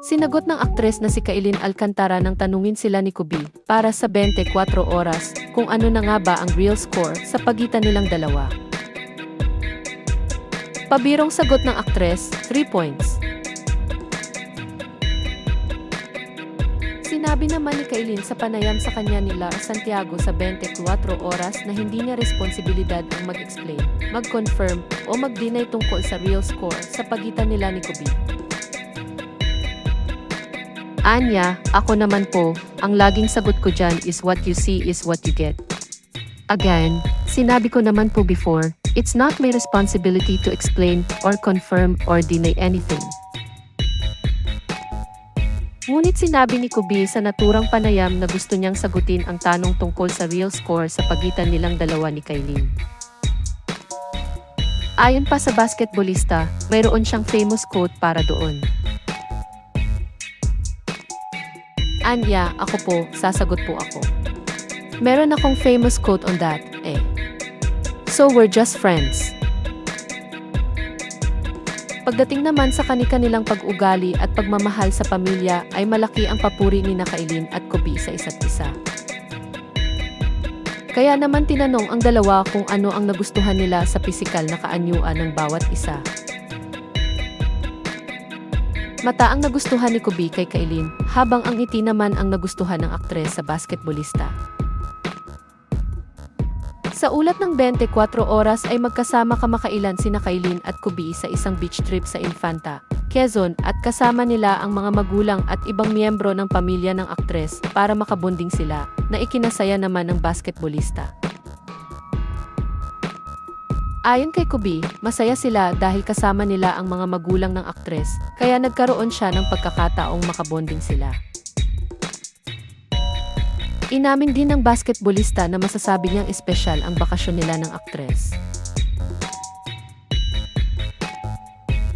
Sinagot ng aktres na si Kailin Alcantara nang tanungin sila ni Kubi para sa 24 oras kung ano na nga ba ang real score sa pagitan nilang dalawa. Pabirong sagot ng aktres, 3 points. Sinabi naman ni Kailin sa panayam sa kanya ni Lars Santiago sa 24 oras na hindi niya responsibilidad ang mag-explain, mag-confirm o mag-deny tungkol sa real score sa pagitan nila ni Kubi. Anya, ako naman po, ang laging sagot ko dyan is what you see is what you get. Again, sinabi ko naman po before, it's not my responsibility to explain or confirm or deny anything. Ngunit sinabi ni Kubi sa naturang panayam na gusto niyang sagutin ang tanong tungkol sa real score sa pagitan nilang dalawa ni Kailin. Ayon pa sa basketballista, mayroon siyang famous quote para doon. Anya, ako po, sasagot po ako. Meron akong famous quote on that, eh. So we're just friends. Pagdating naman sa kani-kanilang pag-ugali at pagmamahal sa pamilya ay malaki ang papuri ni Kailin at Kubi sa isa't isa. Kaya naman tinanong ang dalawa kung ano ang nagustuhan nila sa pisikal na kaanyuan ng bawat isa. Mata ang nagustuhan ni Kubi kay Kailin, habang ang ngiti naman ang nagustuhan ng aktres sa basketballista. Sa ulat ng 24 oras ay magkasama kamakailan sina Kailin at Kubi sa isang beach trip sa Infanta, Quezon at kasama nila ang mga magulang at ibang miyembro ng pamilya ng aktres para makabonding sila, na ikinasaya naman ng basketballista. Ayon kay Kubi, masaya sila dahil kasama nila ang mga magulang ng aktres, kaya nagkaroon siya ng pagkakataong makabonding sila. Inamin din ng basketballista na masasabi niyang espesyal ang bakasyon nila ng aktres.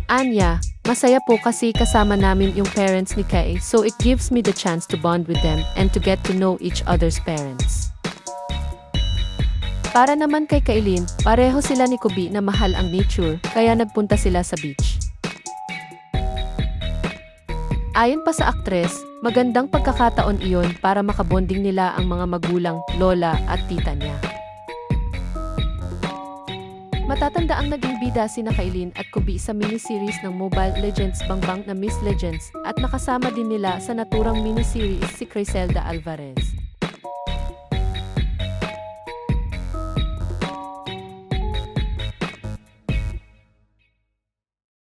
Anya, masaya po kasi kasama namin yung parents ni Kai, so it gives me the chance to bond with them and to get to know each other's parents. Para naman kay Kailin, pareho sila ni Kubi na mahal ang nature, kaya nagpunta sila sa beach. Ayon pa sa aktres, magandang pagkakataon iyon para makabonding nila ang mga magulang, lola at tita niya. Matatanda ang naging bida sina Kailin at Kubi sa miniseries ng Mobile Legends Bangbang na Miss Legends at nakasama din nila sa naturang miniseries si Criselda Alvarez.